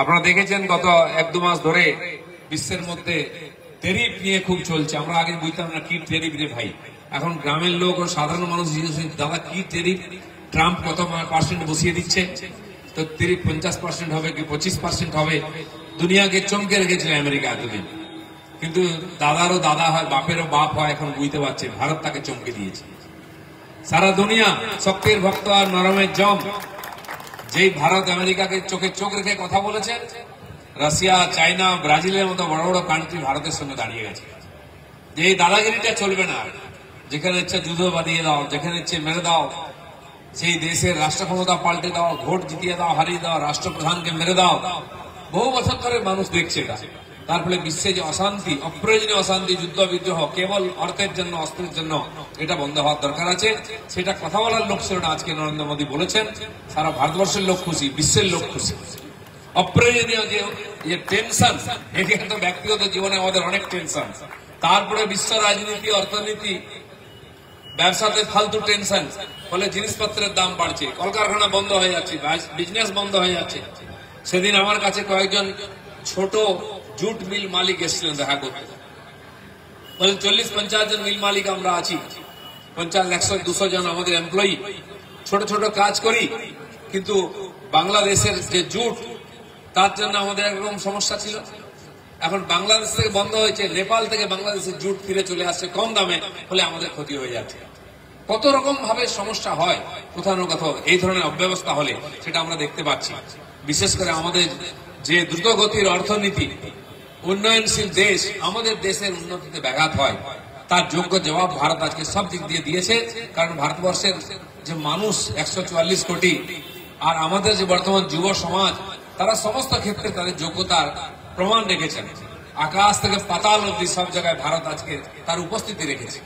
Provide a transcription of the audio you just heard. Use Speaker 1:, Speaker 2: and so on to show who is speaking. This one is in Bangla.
Speaker 1: আপনারা দেখেছেন গত 1-2 মাস ধরে বিশ্বের মধ্যে টেরিফ নিয়ে খুব চলছে। আমরা আগে বুঝতাম না কি টেরিফ রে ভাই। এখন গ্রামের লোক ও সাধারণ মানুষ জিজ্ঞেস দাদা কি টেরিফ, ট্রাম্প কত পার্সেন্ট বসিয়ে দিচ্ছে, তো টেরিফ 50% হবে কি 25% হবে। দুনিয়াকে চমকে রেখেছিল আমেরিকা এতদিন, কিন্তু দাদারও দাদা হয় বাপেরও বাপ হয়, এখন বুঝতে পারছে ভারত তাকে চমকে দিয়েছে। সারা দুনিয়া শক্তির ভক্ত আর নরমের জম, যেই ভারত আমেরিকাকে চোখে চোখ রেখে কথা বলেছে, রাশিয়া চায়না ব্রাজিলের মতো বড় বড় কান্ট্রি ভারতের সঙ্গে দাঁড়িয়ে গেছে যে এই দাদাগিরিটা চলবে না। যেখানে ইচ্ছে যুদ্ধ বাঁধিয়ে দাও, যেখানে ইচ্ছে মেরে দাও, সেই দেশের রাষ্ট্র ক্ষমতা পাল্টে দাও, ভোট জিতিয়ে দাও, হারিয়ে দাও, রাষ্ট্রপ্রধানকে মেরে দাও। বহু বছর ধরে মানুষ দেখছে এটা। তার ফলে বিশ্বে যে অশান্তি, অপ্রয়োজনীয় অশান্তি, যুদ্ধ বিদ্রোহ কেবল অর্থের জন্য, অস্ত্রের জন্য, এটা বন্ধ হওয়ার দরকার আছে। সেটা কথা বলার লোক ছিল না, আজকে নরেন্দ্র মোদী বলেছেন। সারা ভারতবর্ষের লোক খুশি, বিশ্বের লোক খুশি। অপ্রয়োজনীয় যে টেনশন, এখানে তো ব্যক্তিগত জীবনে আমাদের অনেক টেনশন, তারপরে বিশ্ব রাজনীতি, অর্থনীতি, ব্যবসাতে ফালতু টেনশন, ফলে জিনিসপত্রের দাম বাড়ছে, কলকারখানা বন্ধ হয়ে যাচ্ছে, বিজনেস বন্ধ হয়ে যাচ্ছে। সেদিন আমার কাছে কয়েকজন ছোট জুট মিল মালিক এসেছিলেন দেখা করতে। বলেন 40-50 জন মিল মালিক আমরা আছি, 50-100-200 জন আমাদের এমপ্লয়ি, ছোট ছোট কাজ করি, কিন্তু বাংলাদেশের যে জুট, তার জন্য আমাদের একরকম সমস্যা ছিল। এখন বাংলাদেশ থেকে বন্ধ হয়েছে, নেপাল থেকে বাংলাদেশের জুট ফিরে চলে আসছে কম দামে, ফলে আমাদের ক্ষতি হয়ে যাচ্ছে। কত রকম ভাবে সমস্যা হয় কোথাও না কোথাও এই ধরনের অব্যবস্থা হলে, সেটা আমরা দেখতে পাচ্ছি। বিশেষ করে আমাদের যে দ্রুতগতির অর্থনীতি, উন্নয়নশীল দেশ, আমাদের দেশের উন্নতিতে ব্যাঘাত হয়, তার যোগ্য জবাব ভারত আজকে সব দিক দিয়ে দিয়েছে। কারণ ভারতবর্ষের যে মানুষ 144 কোটি, আর আমাদের যে বর্তমান যুব সমাজ, তারা সমস্ত ক্ষেত্রে তাদের যোগ্যতার প্রমাণ রেখেছেন। আকাশ থেকে পাতাল অব্দি সব জায়গায় ভারত আজকে তার উপস্থিতি রেখেছে।